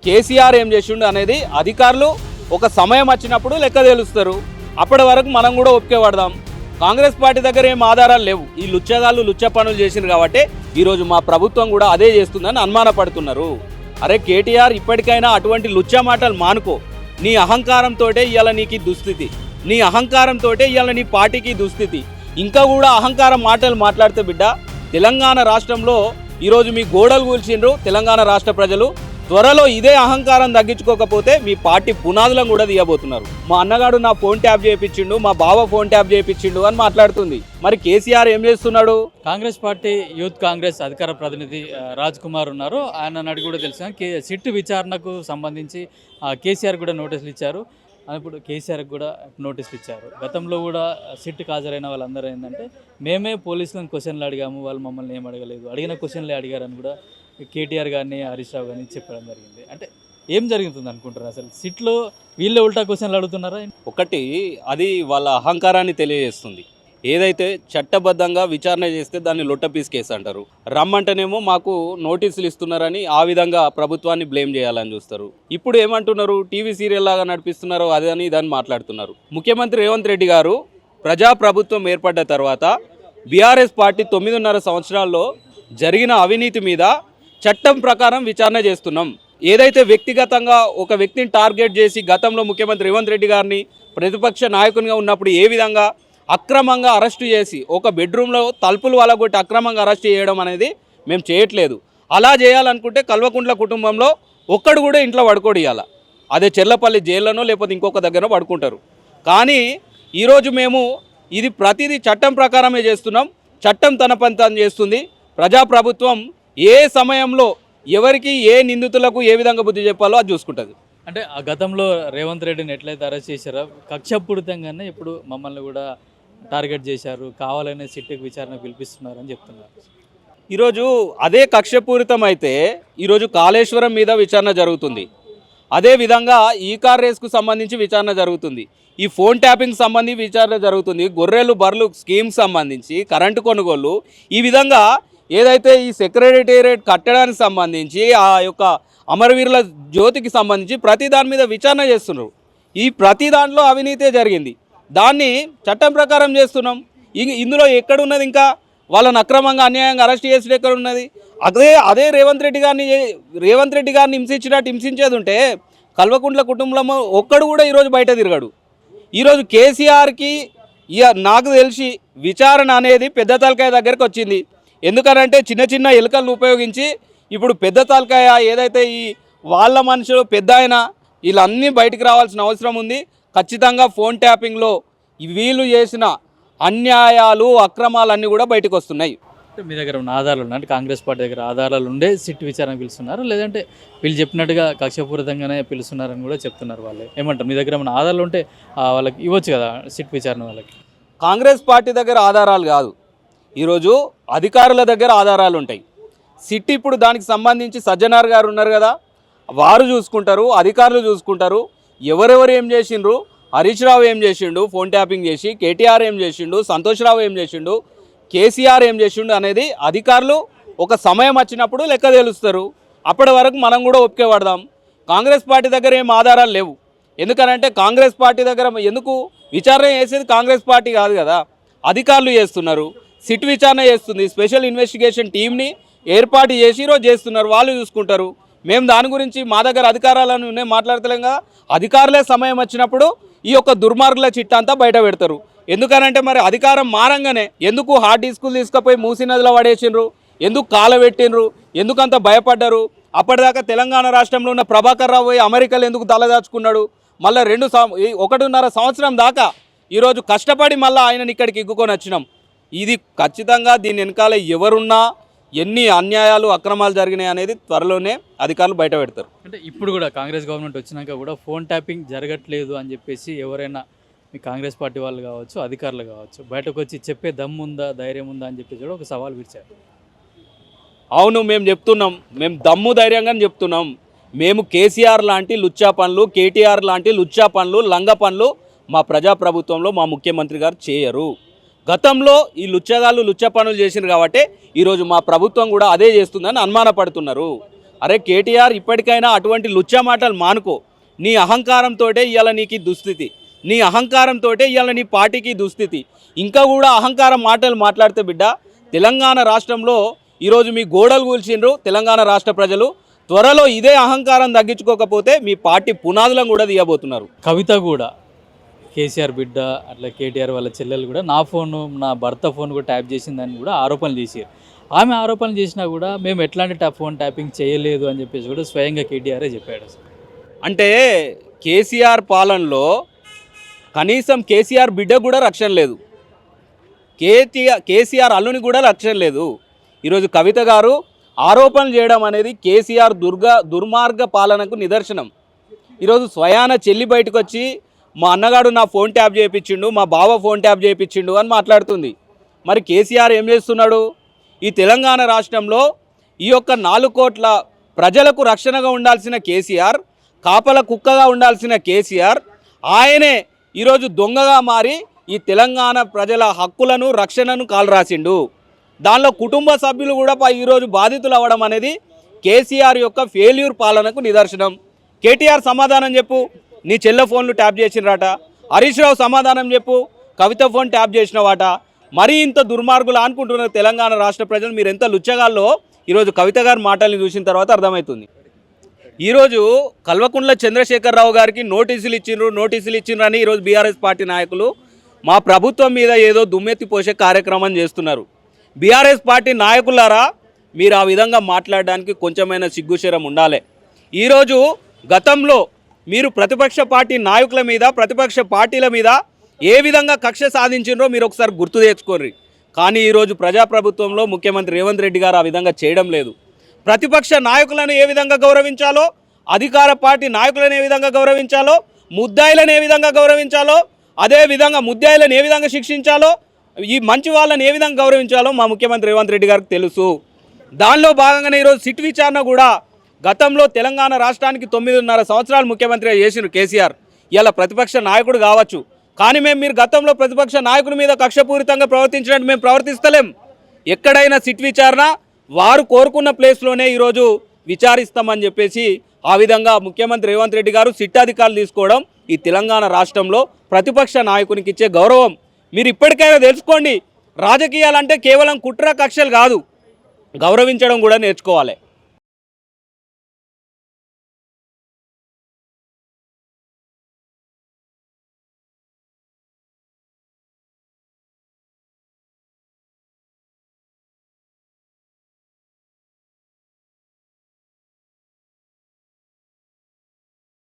కేసీఆర్ ఏం చేసిండు అనేది అధికారులు ఒక సమయం వచ్చినప్పుడు లెక్క తెలుస్తారు. అప్పటి వరకు మనం కూడా ఒప్పుకే పడదాం. కాంగ్రెస్ పార్టీ దగ్గర ఏం ఆధారాలు లేవు. ఈ లుచ్చగాళ్ళు లుచ్చ పనులు చేసిండ్రు కాబట్టి ఈరోజు మా ప్రభుత్వం కూడా అదే చేస్తుందని అనుమానపడుతున్నారు. అరే కేటీఆర్, ఇప్పటికైనా అటువంటి లుచ్చ మాటలు మానుకో. నీ అహంకారంతో ఇవాళ నీకు దుస్థితి, నీ అహంకారంతో ఇవాళ నీ పార్టీకి దుస్థితి. ఇంకా కూడా అహంకారం మాటలు మాట్లాడితే బిడ్డ, తెలంగాణ రాష్ట్రంలో ఈరోజు మీ గోడలు కూల్చిండ్రు తెలంగాణ రాష్ట్ర ప్రజలు. త్వరలో ఇదే అహంకారం తగ్గించుకోకపోతే మీ పార్టీ పునాదులను కూడా తీయబోతున్నారు. మా అన్నగాడు నా ఫోన్ ట్యాప్ చేయించిండు, మా బావ ఫోన్ ట్యాప్ చేయించిండు అని మాట్లాడుతుంది. మరి కేసీఆర్ ఏం చేస్తున్నాడు? కాంగ్రెస్ పార్టీ యూత్ కాంగ్రెస్ అధికార ప్రతినిధి రాజ్ కుమార్ ఉన్నారు. ఆయన అడిగి కూడా తెలుసు సిట్ విచారణకు సంబంధించి కేసీఆర్ కూడా నోటీసులు ఇచ్చారు. ఇప్పుడు కేసీఆర్కి కూడా నోటీసులు ఇచ్చారు. గతంలో కూడా సిట్కి హాజరైన వాళ్ళందరూ ఏంటంటే మేమే పోలీసులను క్వశ్చన్లు అడిగాము, వాళ్ళు మమ్మల్ని ఏం అడగలేదు, అడిగిన క్వశ్చన్లే అడిగారని కూడా కేటీఆర్ గారిని హరీష్ రావు గారిని చెప్పడం జరిగింది. అంటే ఏం జరుగుతుంది అనుకుంటారు? అసలు సిట్లో వీళ్ళే ఉల్టా క్వశ్చన్లు అడుగుతున్నారా? ఒకటి, అది వాళ్ళ అహంకారాన్ని తెలియజేస్తుంది. ఏదైతే చట్టబద్ధంగా విచారణ చేస్తే దాన్ని లొట్టపీస్ కేసు అంటారు. రమ్మంటేనేమో మాకు నోటీసులు ఇస్తున్నారని ఆ విధంగా ప్రభుత్వాన్ని బ్లేమ్ చేయాలని చూస్తారు. ఇప్పుడు ఏమంటున్నారు? టీవీ సీరియల్ లాగా నడిపిస్తున్నారు, అదని ఇదని మాట్లాడుతున్నారు. ముఖ్యమంత్రి రేవంత్ రెడ్డి గారు ప్రజాప్రభుత్వం ఏర్పడ్డ తర్వాత బీఆర్ఎస్ పార్టీ 9.5 సంవత్సరాల్లో జరిగిన అవినీతి మీద చట్టం ప్రకారం విచారణ చేస్తున్నాం. ఏదైతే వ్యక్తిగతంగా ఒక వ్యక్తిని టార్గెట్ చేసి గతంలో ముఖ్యమంత్రి రేవంత్ రెడ్డి గారిని ప్రతిపక్ష నాయకునిగా ఉన్నప్పుడు ఏ విధంగా అక్రమంగా అరెస్టు చేసి ఒక బెడ్రూమ్లో తలుపులు వలగొట్టి అక్రమంగా అరెస్ట్ చేయడం అనేది మేము చేయట్లేదు. అలా చేయాలనుకుంటే కల్వకుంట్ల కుటుంబంలో ఒక్కడు కూడా ఇంట్లో పడుకోడు. ఇవ్వాలి అదే చెర్లపల్లి జైల్లోనో లేకపోతే ఇంకొక దగ్గర పడుకుంటారు. కానీ ఈరోజు మేము ఇది ప్రతిదీ చట్టం ప్రకారమే చేస్తున్నాం. చట్టం తన పని తాను చేస్తుంది. ప్రజాప్రభుత్వం ఏ సమయంలో ఎవరికి ఏ నిందితులకు ఏ విధంగా బుద్ధి చెప్పాలో అది చూసుకుంటుంది. అంటే ఆ గతంలో రేవంత్ రెడ్డిని ఎట్లయితే అరెస్ట్ చేశారో కక్షపూరితంగానే ఇప్పుడు మమ్మల్ని కూడా టార్గెట్ చేశారు, కావాలనే సిట్కి విచారణ పిలిపిస్తున్నారని చెప్తున్నారు. ఈరోజు అదే కక్షపూరితం అయితే ఈరోజు కాళేశ్వరం మీద విచారణ జరుగుతుంది. అదేవిధంగా ఈ కార్ రేస్కు సంబంధించి విచారణ జరుగుతుంది. ఈ ఫోన్ ట్యాపింగ్ సంబంధించి విచారణ జరుగుతుంది. గొర్రెలు బర్రెలు స్కీమ్ సంబంధించి కరెంటు కొనుగోలు, ఈ విధంగా ఏదైతే ఈ సెక్రటేరియట్ కట్టడానికి సంబంధించి ఆ యొక్క అమరవీరుల జ్యోతికి సంబంధించి ప్రతి దాని మీద విచారణ చేస్తున్నారు. ఈ ప్రతి దాంట్లో అవినీతే జరిగింది. దాన్ని చట్టం ప్రకారం చేస్తున్నాం. ఇందులో ఎక్కడున్నది? ఇంకా వాళ్ళని అక్రమంగా అన్యాయంగా అరెస్ట్ చేసి ఎక్కడున్నది? అదే రేవంత్ రెడ్డి గారిని హింసించినట్టు హింసించేది ఉంటే కల్వకుంట్ల కుటుంబంలో ఒక్కడు కూడా ఈరోజు బయట తిరగడు. ఈరోజు కేసీఆర్కి నాకు తెలిసి విచారణ అనేది పెద్ద తలకాయ దగ్గరకు వచ్చింది. ఎందుకనంటే చిన్న చిన్న ఎలుకలను ఉపయోగించి ఇప్పుడు పెద్ద తలకాయ ఏదైతే ఈ వాళ్ళ మనుషులు పెద్ద అయినా వీళ్ళన్నీ బయటికి రావాల్సిన అవసరం ఉంది. ఖచ్చితంగా ఫోన్ ట్యాపింగ్లో వీళ్ళు చేసిన అన్యాయాలు అక్రమాలన్నీ కూడా బయటకు వస్తున్నాయి. మీ దగ్గర ఉన్న ఆధారాలు ఉన్నాయి అంటే కాంగ్రెస్ పార్టీ దగ్గర ఆధారాలు ఉండే సిట్ విచారణ పిలుస్తున్నారు, లేదంటే వీళ్ళు చెప్పినట్టుగా కక్షపూరితంగానే పిలుస్తున్నారని కూడా చెప్తున్నారు. వాళ్ళు ఏమంటారు? మీ దగ్గర ఉన్న ఆధారాలు ఉంటే వాళ్ళకి ఇవ్వచ్చు కదా సిట్ విచారణ వాళ్ళకి. కాంగ్రెస్ పార్టీ దగ్గర ఆధారాలు కాదు, ఈరోజు అధికారుల దగ్గర ఆధారాలు ఉంటాయి. సిట్ ఇప్పుడు దానికి సంబంధించి సజ్జనార్ గారు ఉన్నారు కదా, వారు చూసుకుంటారు, అధికారులు చూసుకుంటారు. ఎవరెవరు ఏం చేసిండ్రు, హరీష్ రావు ఏం చేసిండు ఫోన్ ట్యాపింగ్ చేసి, కేటీఆర్ ఏం చేసిండు, సంతోష్ రావు ఏం చేసిండు, కేసీఆర్ ఏం చేసిండు అనేది అధికారులు ఒక సమయం వచ్చినప్పుడు లెక్క తెలుస్తారు. అప్పటి వరకు మనం కూడా ఒప్పుకే పడదాం. కాంగ్రెస్ పార్టీ దగ్గర ఏం ఆధారాలు లేవు. ఎందుకనంటే కాంగ్రెస్ పార్టీ దగ్గర ఎందుకు విచారణ చేసేది కాంగ్రెస్ పార్టీ కాదు కదా, అధికారులు చేస్తున్నారు. సిట్ విచారణ చేస్తుంది. స్పెషల్ ఇన్వెస్టిగేషన్ టీమ్ని ఏర్పాటు చేసి ఈరోజు చేస్తున్నారు, వాళ్ళు చూసుకుంటారు. మేము దాని గురించి మా దగ్గర అధికారాలను మాట్లాడతలేం కదా. అధికారులే సమయం వచ్చినప్పుడు ఈ యొక్క దుర్మార్గుల చిట్ట అంతా బయట పెడతారు. ఎందుకనంటే మరి అధికారం మారంగానే ఎందుకు హార్డ్ డిస్కులు తీసుకుపోయి మూసీ నదిలో పడేసిండ్రు, ఎందుకు కాలబెట్టిండ్రు, ఎందుకంత భయపడ్డారు? అప్పటిదాకా తెలంగాణ రాష్ట్రంలో ఉన్న ప్రభాకర్ రావు పోయి అమెరికాలో ఎందుకు తలదాచుకున్నాడు? మళ్ళీ 1.5 సంవత్సరం దాకా ఈరోజు కష్టపడి మళ్ళీ ఆయనని ఇక్కడికి ఇగ్గుకొని వచ్చినాం. ఇది ఖచ్చితంగా దీని వెనకాల ఎవరున్నా ఎన్ని అన్యాయాలు అక్రమాలు జరిగినాయి అనేది త్వరలోనే అధికారులు బయట పెడతారు. అంటే ఇప్పుడు కూడా కాంగ్రెస్ గవర్నమెంట్ వచ్చినాక కూడా ఫోన్ ట్యాపింగ్ జరగట్లేదు అని చెప్పేసి ఎవరైనా మీ కాంగ్రెస్ పార్టీ వాళ్ళు కావచ్చు, అధికారులు కావచ్చు, బయటకు వచ్చి చెప్పే దమ్ము ఉందా, ధైర్యం ఉందా అని చెప్పేసి కూడా ఒక సవాల్ విడిచారు. అవును, మేము చెప్తున్నాం, మేము దమ్ము ధైర్యంగానే చెప్తున్నాం. మేము కేసీఆర్ లాంటి లుచ్చా పనులు, కేటీఆర్ లాంటి లుచ్చా పనులు, లంగ పనులు మా ప్రజాప్రభుత్వంలో మా ముఖ్యమంత్రి గారు చేయరు. గతంలో ఈ లుచ్చగాళ్ళు లుచ్చ పనులు చేసినారు కాబట్టి ఈరోజు మా ప్రభుత్వం కూడా అదే చేస్తుందని అనుమానపడుతున్నారు. అరే కేటీఆర్, ఇప్పటికైనా అటువంటి లుచ్చా మాటలు మానుకో. నీ అహంకారంతో ఇవాళ నీకు ఈ దుస్థితి, నీ అహంకారంతో ఇవాళ నీ పార్టీకి దుస్థితి. ఇంకా కూడా అహంకారం మాటలు మాట్లాడితే బిడ్డ, తెలంగాణ రాష్ట్రంలో ఈరోజు మీ గోడలు కూల్చిండ్రు తెలంగాణ రాష్ట్ర ప్రజలు. త్వరలో ఇదే అహంకారం తగ్గించుకోకపోతే మీ పార్టీ పునాదులను కూడా తీయబోతున్నారు. కవిత కూడా కేసీఆర్ బిడ్డ, అట్లా కేటీఆర్ వాళ్ళ చెల్లెలు కూడా నా నా భర్త ఫోన్ కూడా ట్యాప్ చేసిందని కూడా ఆరోపణలు చేశారు. ఆమె ఆరోపణలు చేసినా కూడా మేము ఎట్లాంటి ఫోన్ ట్యాపింగ్ చేయలేదు అని చెప్పేసి కూడా స్వయంగా కేటీఆరే చెప్పాడు. అసలు అంటే కేసీఆర్ పాలనలో కనీసం కేసీఆర్ బిడ్డ కూడా రక్షణ లేదు, కేసీఆర్ అల్లుని కూడా రక్షణ లేదు. ఈరోజు కవిత గారు ఆరోపణలు చేయడం అనేది కేసీఆర్ దుర్మార్గ పాలనకు నిదర్శనం. ఈరోజు స్వయాన చెల్లి బయటకు వచ్చి మా అన్నగాడు నా ఫోన్ ట్యాప్ చేయించిండు, మా బావ ఫోన్ ట్యాప్ చేయించిండు అని మాట్లాడుతుంది. మరి కేసీఆర్ ఏం చేస్తున్నాడు? ఈ తెలంగాణ రాష్ట్రంలో ఈ యొక్క 4 కోట్ల ప్రజలకు రక్షణగా ఉండాల్సిన కేసీఆర్, కాపల కుక్కగా ఉండాల్సిన కేసీఆర్, ఆయనే ఈరోజు దొంగగా మారి ఈ తెలంగాణ ప్రజల హక్కులను రక్షణను కాలరాసిండు. దానిలో కుటుంబ సభ్యులు కూడా ఈరోజు బాధితులు అవ్వడం అనేది కేసీఆర్ యొక్క ఫెయిల్యూర్ పాలనకు నిదర్శనం. కేటీఆర్ సమాధానం చెప్పు, నీ చెల్లె ఫోన్లు ట్యాప్ చేసినరాట. హరీష్ రావు సమాధానం చెప్పు, కవిత ఫోన్ ట్యాప్ చేసినవాట. మరీ ఇంత దుర్మార్గులు అనుకుంటున్నారు తెలంగాణ రాష్ట్ర ప్రజలు. మీరు ఎంత లుచ్చగాల్లో ఈరోజు కవిత గారి మాటల్ని చూసిన తర్వాత అర్థమవుతుంది. ఈరోజు కల్వకుంట్ల చంద్రశేఖరరావు గారికి నోటీసులు ఇచ్చిండ్రు అని ఈరోజు బీఆర్ఎస్ పార్టీ నాయకులు మా ప్రభుత్వం మీద ఏదో దుమ్మెత్తి పోసే కార్యక్రమం చేస్తున్నారు. బీఆర్ఎస్ పార్టీ నాయకులారా, మీరు ఆ విధంగా మాట్లాడడానికి కొంచెమైనా సిగ్గుశరం ఉండాలి. ఈరోజు గతంలో మీరు ప్రతిపక్ష పార్టీ నాయకుల మీద, ప్రతిపక్ష పార్టీల మీద ఏ విధంగా కక్ష సాధించిండ్రో మీరు ఒకసారి గుర్తు తెచ్చుకోర్రి. కానీ ఈరోజు ప్రజాప్రభుత్వంలో ముఖ్యమంత్రి రేవంత్ రెడ్డి గారు ఆ విధంగా చేయడం లేదు. ప్రతిపక్ష నాయకులను ఏ విధంగా గౌరవించాలో, అధికార పార్టీ నాయకులను ఏ విధంగా గౌరవించాలో, ముద్దాయిలను ఏ విధంగా గౌరవించాలో, అదేవిధంగా ముద్దాయిలను ఏ విధంగా శిక్షించాలో, ఈ మంచి వాళ్ళని ఏ విధంగా గౌరవించాలో మా ముఖ్యమంత్రి రేవంత్ రెడ్డి గారికి తెలుసు. దానిలో భాగంగానే ఈరోజు సిట్ విచారణ కూడా గతంలో తెలంగాణ రాష్ట్రానికి 9.5 సంవత్సరాలు ముఖ్యమంత్రిగా చేసిన కేసీఆర్ ఇలా ప్రతిపక్ష నాయకుడు కావచ్చు. కానీ మీరు గతంలో ప్రతిపక్ష నాయకుడి మీద కక్షపూరితంగా ప్రవర్తించినట్టు మేము ప్రవర్తిస్తలేం. ఎక్కడైనా సిట్ విచారణ వారు కోరుకున్న ప్లేస్లోనే ఈరోజు విచారిస్తామని చెప్పేసి ఆ విధంగా ముఖ్యమంత్రి రేవంత్ రెడ్డి గారు సిట్ అధికారులు తీసుకోవడం ఈ తెలంగాణ రాష్ట్రంలో ప్రతిపక్ష నాయకునికి ఇచ్చే గౌరవం. మీరు ఇప్పటికైనా తెలుసుకోండి, రాజకీయాలంటే కేవలం కుట్ర కక్షలు కాదు, గౌరవించడం కూడా నేర్చుకోవాలి.